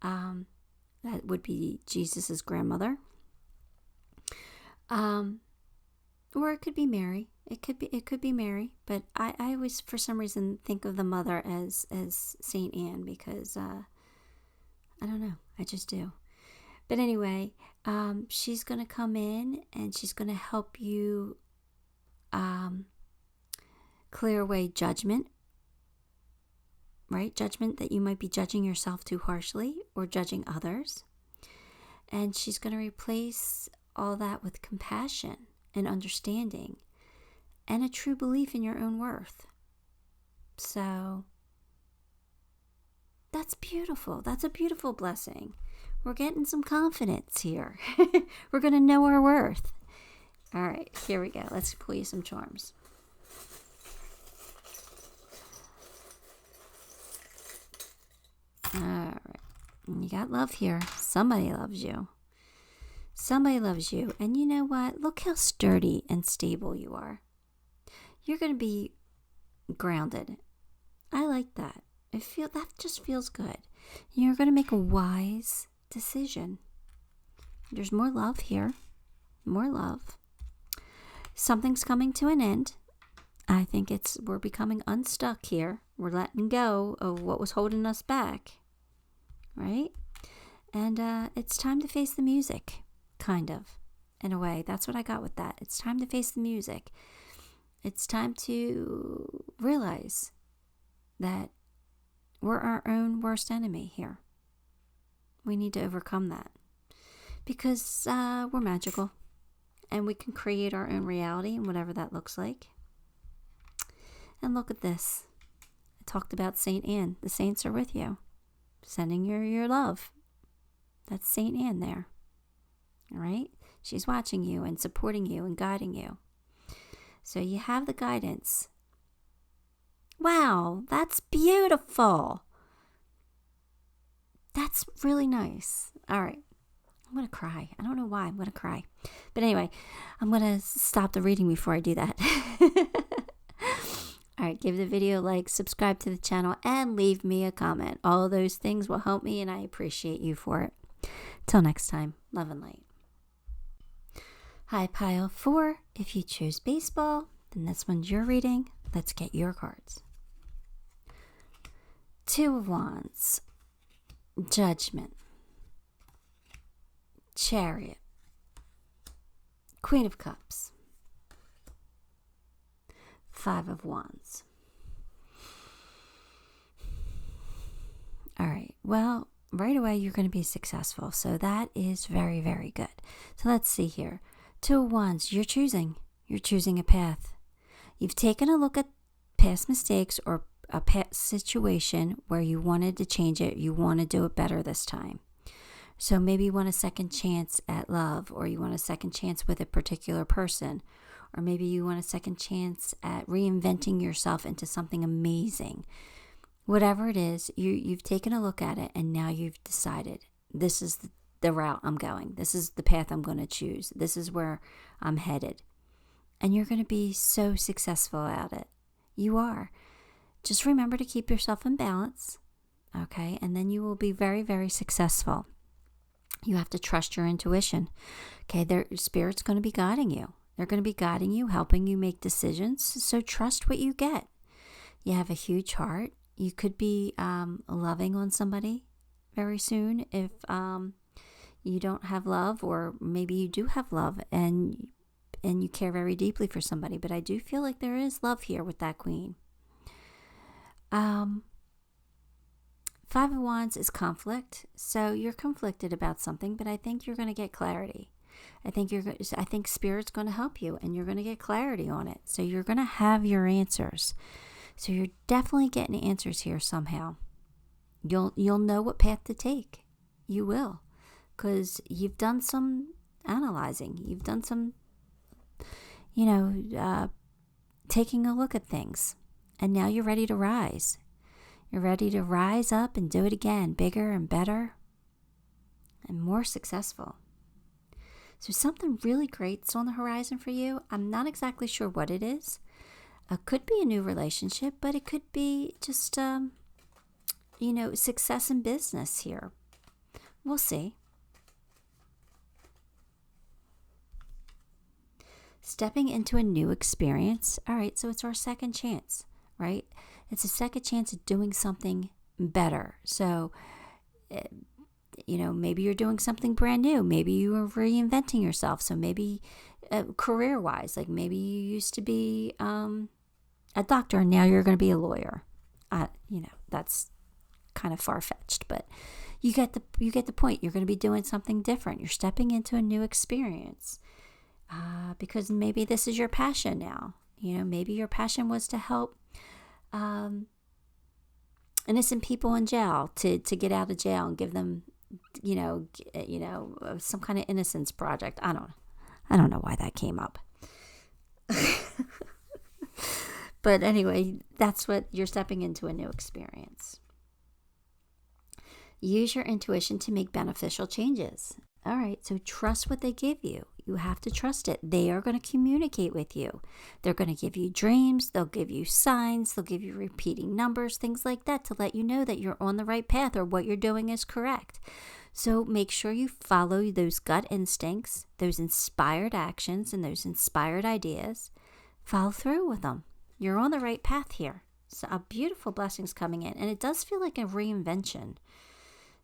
that would be Jesus's grandmother. Or it could be Mary. It could be Mary, but I always, for some reason, think of the Mother as Saint Anne because I don't know, I just do. But anyway, she's going to come in and she's going to help you clear away judgment, right? Judgment that you might be judging yourself too harshly or judging others. And she's going to replace all that with compassion and understanding and a true belief in your own worth. So that's beautiful. That's a beautiful blessing. We're getting some confidence here. We're going to know our worth. All right, here we go. Let's pull you some charms. All right. You got love here. Somebody loves you. Somebody loves you. And you know what? Look how sturdy and stable you are. You're going to be grounded. I like that. That just feels good. You're going to make a wise decision. There's more love here. More love. Something's coming to an end. I think we're becoming unstuck here. We're letting go of what was holding us back. Right? And it's time to face the music. Kind of. In a way. That's what I got with that. It's time to face the music. It's time to realize that we're our own worst enemy here. We need to overcome that because we're magical and we can create our own reality and whatever that looks like. And look at this. I talked about Saint Anne. The saints are with you, sending your love. That's Saint Anne there. All right? She's watching you and supporting you and guiding you. So you have the guidance. Wow, that's beautiful. That's really nice. All right. I'm going to cry. I don't know why. I'm going to cry. But anyway, I'm going to stop the reading before I do that. All right. Give the video a like, subscribe to the channel, and leave me a comment. All of those things will help me, and I appreciate you for it. Till next time. Love and light. Hi, pile 4. If you chose baseball, then this one's your reading. Let's get your cards. 2 of Wands. Judgment, Chariot, Queen of Cups, 5 of Wands. All right, well, right away you're going to be successful, so that is very, very good. So let's see here. 2 of Wands, you're choosing a path. You've taken a look at past mistakes or a past situation where you wanted to change it, you want to do it better this time. So maybe you want a second chance at love, or you want a second chance with a particular person, or maybe you want a second chance at reinventing yourself into something amazing. Whatever it is, you've taken a look at it, and now you've decided this is the route I'm going. This is the path I'm going to choose. This is where I'm headed. And you're going to be so successful at it. You are. Just remember to keep yourself in balance, okay? And then you will be very, very successful. You have to trust your intuition. Okay, their Spirit's going to be guiding you. They're going to be guiding you, helping you make decisions. So trust what you get. You have a huge heart. You could be loving on somebody very soon if you don't have love, or maybe you do have love and you care very deeply for somebody. But I do feel like there is love here with that Queen. Five of Wands is conflict. So you're conflicted about something, but I think you're going to get clarity. I think Spirit's going to help you, and you're going to get clarity on it. So you're going to have your answers. So you're definitely getting answers here somehow. You'll know what path to take. You will, because you've done some analyzing. You've done some, taking a look at things, and now you're ready to rise. You're ready to rise up and do it again, bigger and better and more successful. So something really great's on the horizon for you. I'm not exactly sure what it is. It could be a new relationship, but it could be just, success in business here. We'll see. Stepping into a new experience. All right, so it's our second chance, right? It's a second chance at doing something better. So, maybe you're doing something brand new. Maybe you are reinventing yourself. So maybe career-wise, like maybe you used to be a doctor and now you're going to be a lawyer. That's kind of far-fetched, but you get the point. You're going to be doing something different. You're stepping into a new experience because maybe this is your passion now. Maybe your passion was to help innocent people in jail to get out of jail and give them, some kind of innocence project. I don't know why that came up. But anyway, that's what you're stepping into, a new experience. Use your intuition to make beneficial changes. All right, so trust what they give you. You have to trust it. They are going to communicate with you. They're going to give you dreams. They'll give you signs. They'll give you repeating numbers, things like that, to let you know that you're on the right path or what you're doing is correct. So make sure you follow those gut instincts, those inspired actions, and those inspired ideas. Follow through with them. You're on the right path here. So a beautiful blessing's coming in. And it does feel like a reinvention.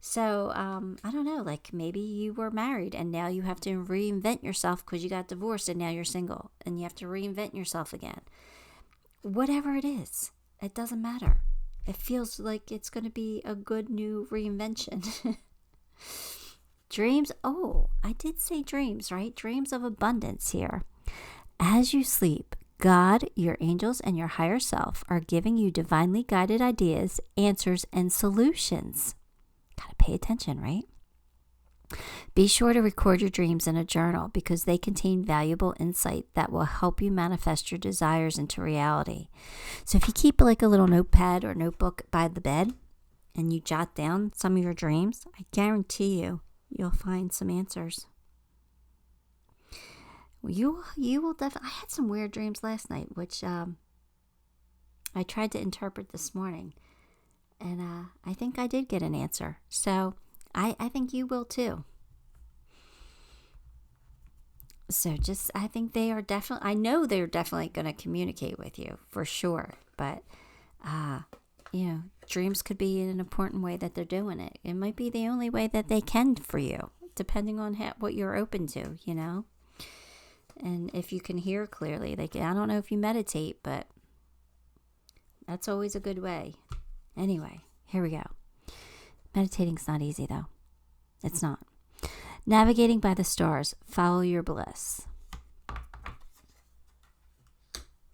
So, I don't know, like maybe you were married and now you have to reinvent yourself because you got divorced and now you're single and you have to reinvent yourself again. Whatever it is, it doesn't matter. It feels like it's going to be a good new reinvention. Dreams. Oh, I did say dreams, right? Dreams of abundance here. As you sleep, God, your angels, and your higher self are giving you divinely guided ideas, answers, and solutions. Gotta pay attention, right? Be sure to record your dreams in a journal because they contain valuable insight that will help you manifest your desires into reality. So if you keep like a little notepad or notebook by the bed and you jot down some of your dreams, I guarantee you'll find some answers. You will definitely. I had some weird dreams last night, which I tried to interpret this morning. And I think I did get an answer. So I think you will too. So I think they are definitely, I know they're definitely going to communicate with you for sure. But, dreams could be an important way that they're doing it. It might be the only way that they can for you, depending on what you're open to, And if you can hear clearly, I don't know if you meditate, but that's always a good way. Anyway, here we go. Meditating's not easy, though. It's not. Navigating by the stars. Follow your bliss.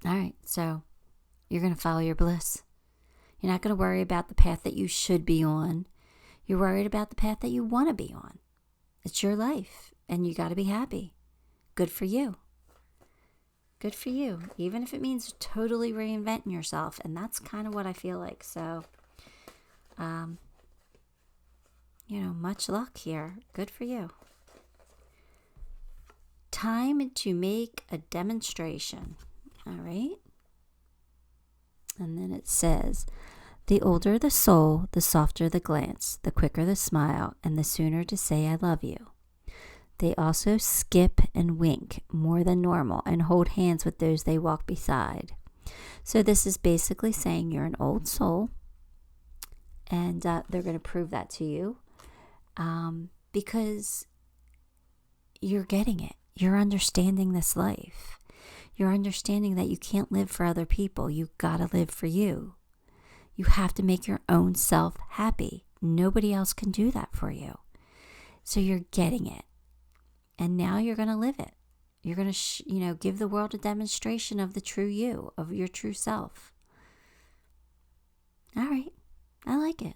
All right, so you're going to follow your bliss. You're not going to worry about the path that you should be on. You're worried about the path that you want to be on. It's your life, and you got to be happy. Good for you. Good for you, even if it means totally reinventing yourself. And that's kind of what I feel like. So, much luck here. Good for you. Time to make a demonstration. All right. And then it says, The older the soul, the softer the glance, the quicker the smile, and the sooner to say I love you. They also skip and wink more than normal and hold hands with those they walk beside. So this is basically saying you're an old soul, and they're going to prove that to you because you're getting it. You're understanding this life. You're understanding that you can't live for other people. You got to live for you. You have to make your own self happy. Nobody else can do that for you. So you're getting it. And now you're going to live it. You're going to, give the world a demonstration of the true you, of your true self. All right. I like it.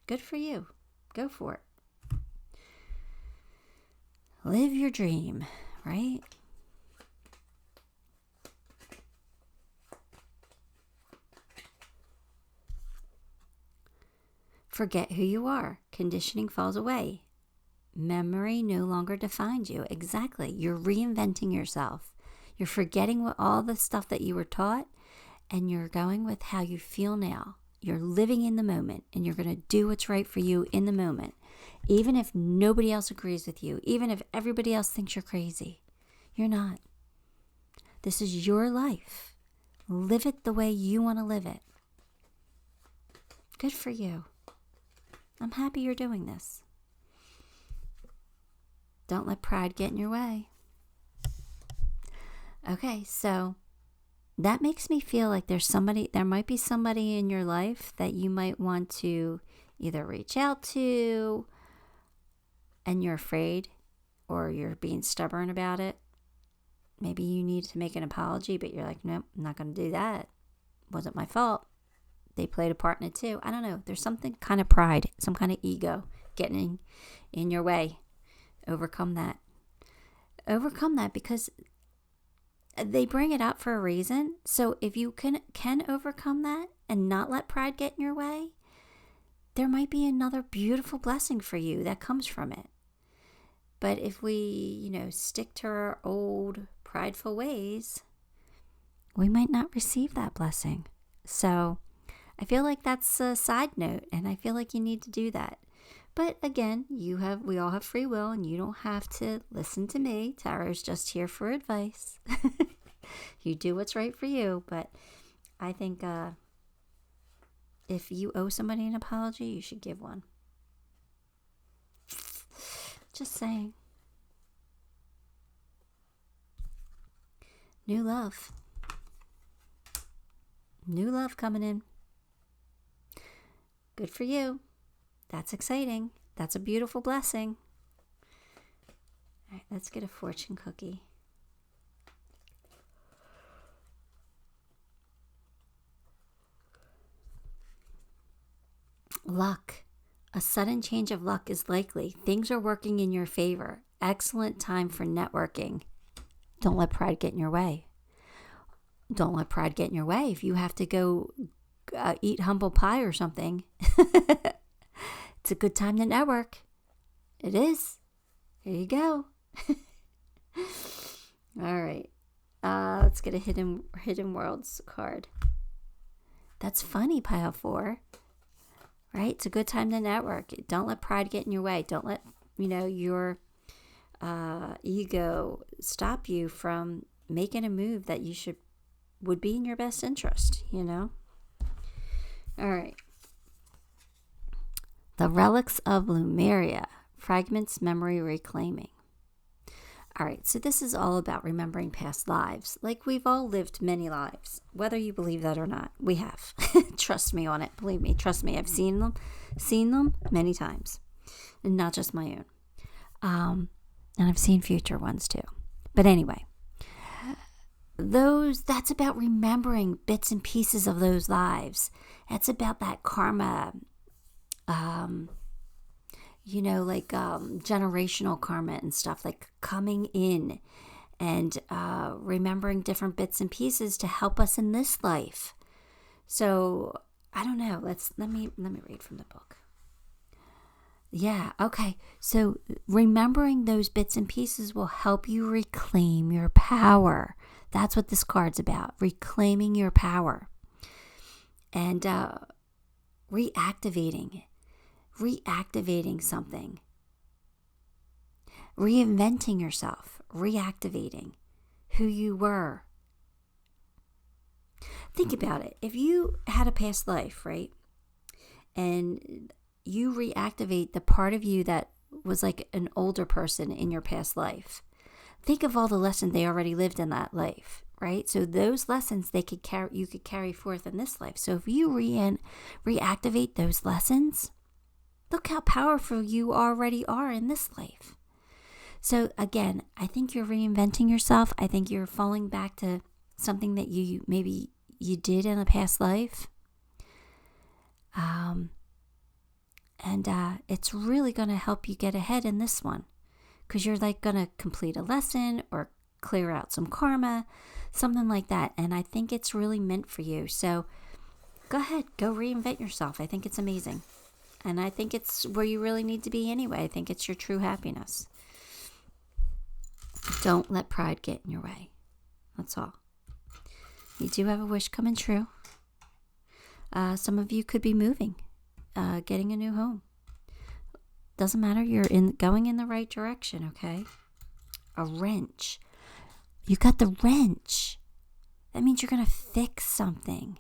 Good for you. Go for it. Live your dream, right? Forget who you are. Conditioning falls away. Memory no longer defines you. Exactly. You're reinventing yourself. You're forgetting all the stuff that you were taught, and you're going with how you feel now. You're living in the moment, and you're going to do what's right for you in the moment. Even if nobody else agrees with you, even if everybody else thinks you're crazy, you're not. This is your life. Live it the way you want to live it. Good for you. I'm happy you're doing this. Don't let pride get in your way. Okay, so that makes me feel like there might be somebody in your life that you might want to either reach out to and you're afraid, or you're being stubborn about it. Maybe you need to make an apology, but you're like, nope, I'm not going to do that. Wasn't my fault. They played a part in it too. I don't know. There's something kind of pride, some kind of ego getting in your way. Overcome that. Overcome that, because they bring it up for a reason. So if you can overcome that and not let pride get in your way, there might be another beautiful blessing for you that comes from it. But if we, stick to our old prideful ways, we might not receive that blessing. So I feel like that's a side note, and I feel like you need to do that. But again, we all have free will, and you don't have to listen to me. Tarot's just here for advice. You do what's right for you. But I think if you owe somebody an apology, you should give one. Just saying. New love. New love coming in. Good for you. That's exciting. That's a beautiful blessing. All right, let's get a fortune cookie. Luck. A sudden change of luck is likely. Things are working in your favor. Excellent time for networking. Don't let pride get in your way. Don't let pride get in your way. If you have to go eat humble pie or something, it's a good time to network. It is. Here you go. All right. Let's get a hidden worlds card. That's funny, pile 4. Right? It's a good time to network. Don't let pride get in your way. Don't let, your ego stop you from making a move that would be in your best interest, All right. The Relics of Lemuria, Fragments Memory Reclaiming. All right, so this is all about remembering past lives. Like, we've all lived many lives, whether you believe that or not. We have. Trust me on it. Believe me. Trust me. I've seen them many times, and not just my own. And I've seen future ones too. But anyway, that's about remembering bits and pieces of those lives. That's about that karma, generational karma and stuff, like coming in and remembering different bits and pieces to help us in this life. So I don't know. Let me read from the book. Yeah, okay. So remembering those bits and pieces will help you reclaim your power. That's what this card's about, reclaiming your power. and reactivating something, reinventing yourself, reactivating who you were. Think about it. If you had a past life, right, and you reactivate the part of you that was like an older person in your past life, think of all the lessons they already lived in that life, right? So those lessons you could carry forth in this life. So if you reactivate those lessons, look how powerful you already are in this life. So again, I think you're reinventing yourself. I think you're falling back to something that maybe you did in a past life. And it's really going to help you get ahead in this one, because you're like going to complete a lesson or clear out some karma, something like that. And I think it's really meant for you. So go ahead, go reinvent yourself. I think it's amazing. And I think it's where you really need to be anyway. I think it's your true happiness. Don't let pride get in your way. That's all. You do have a wish coming true. Some of you could be moving, getting a new home. Doesn't matter. You're going in the right direction, okay? A wrench. You got the wrench. That means you're going to fix something.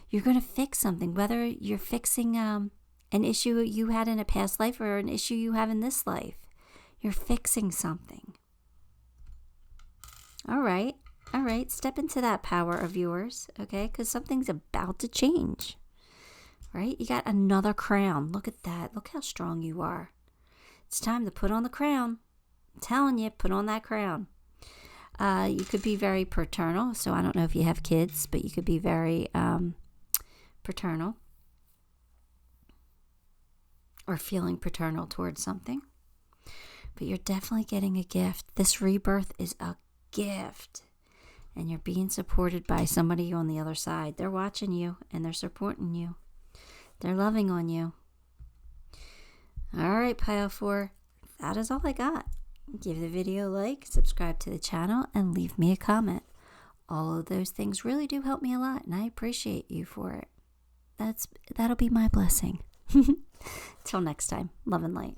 You're going to fix something, whether you're fixing an issue you had in a past life or an issue you have in this life. You're fixing something. All right. Step into that power of yours, okay? Because something's about to change, right? You got another crown. Look at that. Look how strong you are. It's time to put on the crown. I'm telling you, put on that crown. You could be very paternal. So I don't know if you have kids, but you could be very paternal or feeling paternal towards something. But you're definitely getting a gift. This rebirth is a gift. And you're being supported by somebody on the other side. They're watching you and they're supporting you. They're loving on you. All right, Pile 4. That is all I got. Give the video a like, subscribe to the channel, and leave me a comment. All of those things really do help me a lot, and I appreciate you for it. That'll be my blessing. Till next time. Love and light.